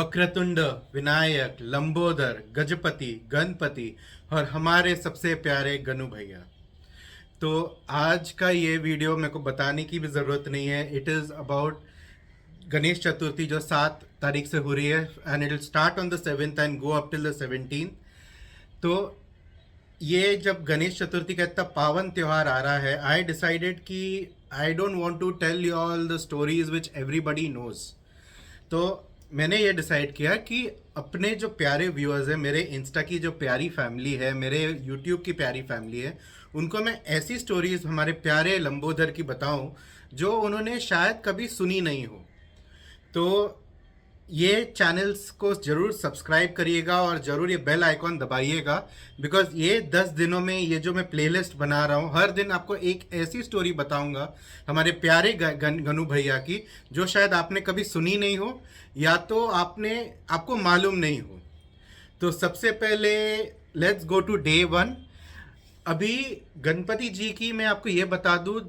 वक्रतुंड, विनायक, लंबोदर, गजपति, गणपति और हमारे सबसे प्यारे गनु भैया। तो आज का ये वीडियो मेरे को बताने की भी ज़रूरत नहीं है। It is about Ganesh Chaturthi जो 7 तारीख से हो रही है and it will start on the 7th and go up till the 17th। तो ये जब गणेश चतुर्थी का इतना पावन त्यौहार आ रहा है, आई डिसाइडेड कि I don't want to tell you all the stories which everybody knows. तो मैंने ये डिसाइड किया कि अपने जो प्यारे व्यूअर्स हैं, मेरे इंस्टा की जो प्यारी फैमिली है, मेरे यूट्यूब की प्यारी फैमिली है, उनको मैं ऐसी स्टोरीज हमारे प्यारे लंबोदर की बताऊं जो उन्होंने शायद कभी सुनी नहीं हो। तो ये चैनल्स को ज़रूर सब्सक्राइब करिएगा और ज़रूर ये बेल आइकॉन दबाइएगा, बिकॉज ये 10 दिनों में ये जो मैं प्लेलिस्ट बना रहा हूँ, हर दिन आपको एक ऐसी स्टोरी बताऊंगा हमारे प्यारे गनु भैया की जो शायद आपने कभी सुनी नहीं हो या तो आपको मालूम नहीं हो। तो सबसे पहले लेट्स गो टू डे 1। अभी गणपति जी की मैं आपको ये बता दूँ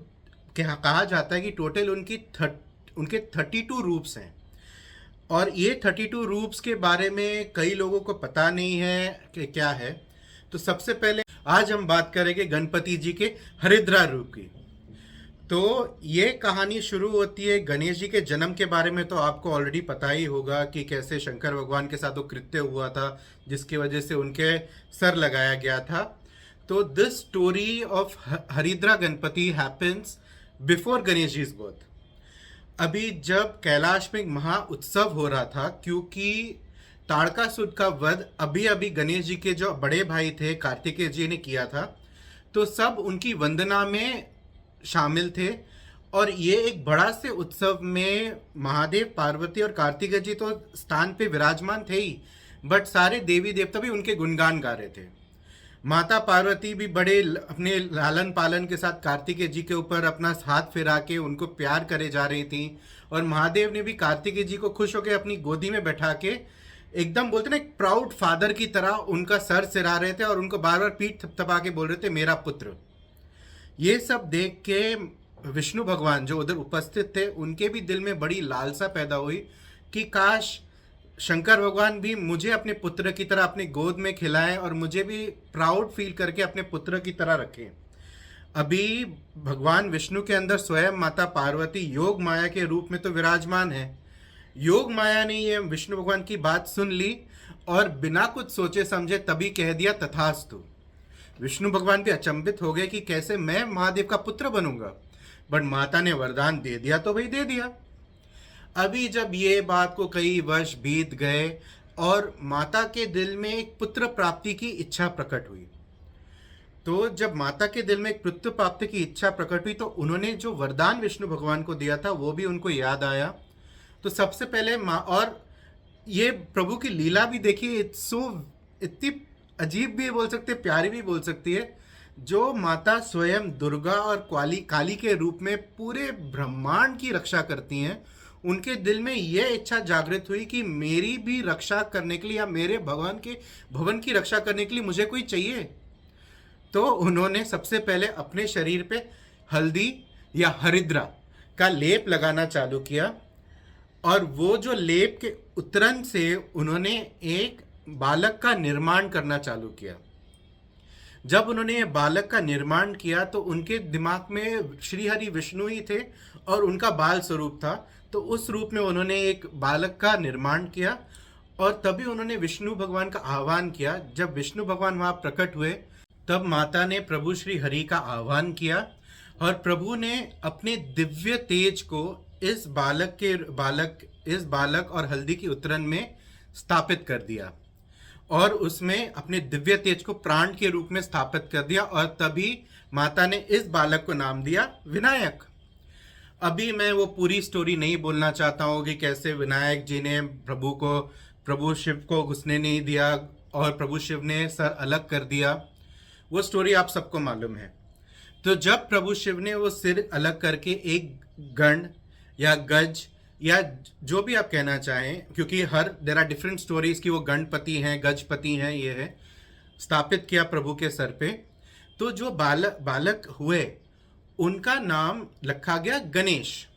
कि कहा जाता है कि टोटल उनके 32 रूप्स हैं और ये 32 रूप्स के बारे में कई लोगों को पता नहीं है कि क्या है। तो सबसे पहले आज हम बात करेंगे गणपति जी के हरिद्रा रूप की। तो ये कहानी शुरू होती है गणेश जी के जन्म के बारे में। तो आपको ऑलरेडी पता ही होगा कि कैसे शंकर भगवान के साथ वो कृत्य हुआ था जिसकी वजह से उनके सर लगाया गया था। तो दिस स्टोरी ऑफ हरिद्रा Ganpati happens before Ganesh ji birth. अभी जब कैलाश में महा उत्सव हो रहा था, क्योंकि ताड़कासुर का वध अभी अभी गणेश जी के जो बड़े भाई थे कार्तिकेय जी ने किया था, तो सब उनकी वंदना में शामिल थे। और ये एक बड़ा से उत्सव में महादेव, पार्वती और कार्तिकेय जी तो स्थान पे विराजमान थे ही, बट सारे देवी देवता भी उनके गुणगान गा रहे थे। माता पार्वती भी बड़े अपने लालन पालन के साथ कार्तिकेय जी के ऊपर अपना हाथ फिरा के उनको प्यार करे जा रही थी। और महादेव ने भी कार्तिकेय जी को खुश होकर अपनी गोदी में बैठा के एकदम बोलते ना एक प्राउड फादर की तरह उनका सर सिरा रहे थे और उनको बार बार पीठ थपथपा के बोल रहे थे मेरा पुत्र। ये सब देख के विष्णु भगवान जो उधर उपस्थित थे उनके भी दिल में बड़ी लालसा पैदा हुई कि काश शंकर भगवान भी मुझे अपने पुत्र की तरह अपनी गोद में खिलाएं और मुझे भी प्राउड फील करके अपने पुत्र की तरह रखें। अभी भगवान विष्णु के अंदर स्वयं माता पार्वती योग माया के रूप में तो विराजमान है। योग माया ने ये विष्णु भगवान की बात सुन ली और बिना कुछ सोचे समझे तभी कह दिया तथास्तु। विष्णु भगवान भी अचंभित हो गए कि कैसे मैं महादेव का पुत्र बनूंगा, बट माता ने वरदान दे दिया तो भाई दे दिया। अभी जब ये बात को कई वर्ष बीत गए और माता के दिल में एक पुत्र प्राप्ति की इच्छा प्रकट हुई, तो जब माता के दिल में एक पुत्र प्राप्ति की इच्छा प्रकट हुई तो उन्होंने जो वरदान विष्णु भगवान को दिया था वो भी उनको याद आया। तो सबसे पहले माँ, और ये प्रभु की लीला भी देखिए, इतनी अजीब भी बोल सकते, प्यारी भी बोल सकती है। जो माता स्वयं दुर्गा और काली के रूप में पूरे ब्रह्मांड की रक्षा करती हैं, उनके दिल में यह इच्छा जागृत हुई कि मेरी भी रक्षा करने के लिए या मेरे भगवान के भवन की रक्षा करने के लिए मुझे कोई चाहिए। तो उन्होंने सबसे पहले अपने शरीर पे हल्दी या हरिद्रा का लेप लगाना चालू किया और वो जो लेप के उतरन से उन्होंने एक बालक का निर्माण करना चालू किया। जब उन्होंने ये बालक का निर्माण किया तो उनके दिमाग में श्री हरि विष्णु ही थे और उनका बाल स्वरूप था। तो उस रूप में उन्होंने एक बालक का निर्माण किया और तभी उन्होंने विष्णु भगवान का आह्वान किया। जब विष्णु भगवान वहाँ प्रकट हुए तब माता ने प्रभु श्री हरि का आह्वान किया और प्रभु ने अपने दिव्य तेज को इस बालक और हल्दी की उतरन में स्थापित कर दिया और उसमें अपने दिव्य तेज को प्राण के रूप में स्थापित कर दिया और तभी माता ने इस बालक को नाम दिया विनायक। अभी मैं वो पूरी स्टोरी नहीं बोलना चाहता हूँ कि कैसे विनायक जी ने प्रभु शिव को घुसने नहीं दिया और प्रभु शिव ने सर अलग कर दिया। वो स्टोरी आप सबको मालूम है। तो जब प्रभु शिव ने वो सिर अलग करके एक गण या गज या जो भी आप कहना चाहें, क्योंकि देर आर डिफरेंट स्टोरीज कि वो गणपति हैं, गजपति हैं, ये है, स्थापित किया प्रभु के सर पे। तो जो बालक हुए उनका नाम रखा गया गणेश।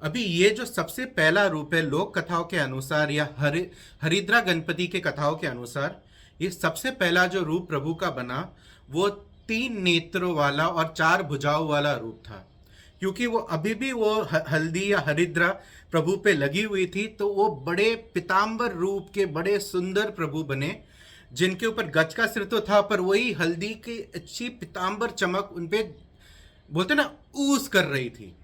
अभी ये जो सबसे पहला रूप है लोक कथाओं के अनुसार या हरिद्रा गणपति के कथाओं के अनुसार, ये सबसे पहला जो रूप प्रभु का बना वो 3 नेत्रों वाला और 4 भुजाओं वाला रूप था। क्योंकि वो अभी भी वो हल्दी या हरिद्रा प्रभु पे लगी हुई थी, तो वो बड़े पीताम्बर रूप के बड़े सुंदर प्रभु बने, जिनके ऊपर गज का सिर तो था पर वही हल्दी की अच्छी पीताम्बर चमक उनपे बोलते ना ऊस कर रही थी।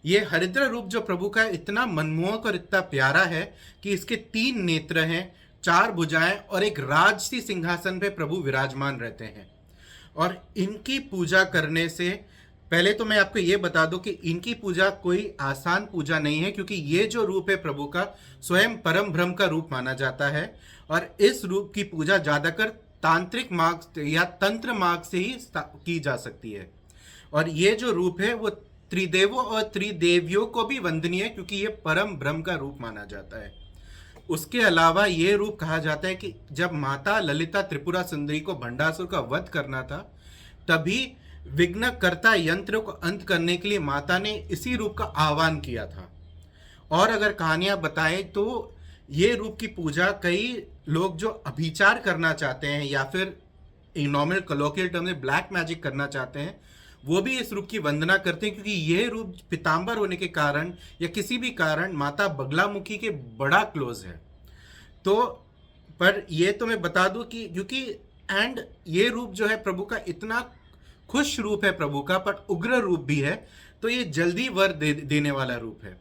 ये हरिद्रा रूप जो प्रभु का इतना मनमोहक और इतना प्यारा है कि इसके 3 नेत्र हैं, 4 भुजाएं और एक राजसी सिंहासन पे प्रभु विराजमान रहते हैं। और इनकी पूजा करने से पहले तो मैं आपको ये बता दूं कि इनकी पूजा कोई आसान पूजा नहीं है, क्योंकि ये जो रूप है प्रभु का स्वयं परम ब्रह्म का रूप माना जाता है। और इस रूप की पूजा ज्यादातर तांत्रिक मार्ग या तंत्र मार्ग से ही की जा सकती है। और ये जो रूप है वो त्रिदेवों और त्रिदेवियों को भी वंदनीय है, क्योंकि ये परम ब्रह्म का रूप माना जाता है। उसके अलावा ये रूप कहा जाता है कि जब माता ललिता त्रिपुरा सुंदरी को भंडासुर का वध करना था, तभी विघ्नकर्ता यंत्र को अंत करने के लिए माता ने इसी रूप का आह्वान किया था। और अगर कहानियां बताएं तो ये रूप की पूजा कई लोग जो अभिचार करना चाहते हैं या फिर नॉर्मल कलोकियल टर्म में ब्लैक मैजिक करना चाहते हैं, वो भी इस रूप की वंदना करते हैं, क्योंकि ये रूप पीताम्बर होने के कारण या किसी भी कारण माता बगलामुखी के बड़ा क्लोज है। तो पर ये तो मैं बता दूं कि क्योंकि एंड ये रूप जो है प्रभु का इतना खुश रूप है प्रभु का, पर उग्र रूप भी है, तो ये जल्दी वर देने वाला रूप है।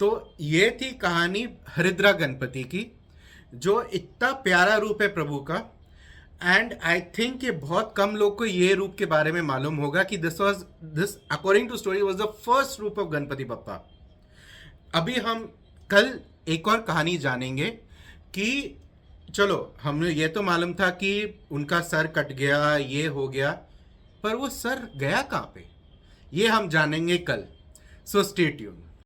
तो ये थी कहानी हरिद्रा गणपति की, जो इतना प्यारा रूप है प्रभु का। एंड आई थिंक ये बहुत कम लोग को ये रूप के बारे में मालूम होगा कि this according to story was the first रूप ऑफ गणपति बप्पा। अभी हम कल एक और कहानी जानेंगे कि चलो हमें ये तो मालूम था कि उनका सर कट गया, ये हो गया, पर वो सर गया कहाँ पे, ये हम जानेंगे कल। So stay tuned.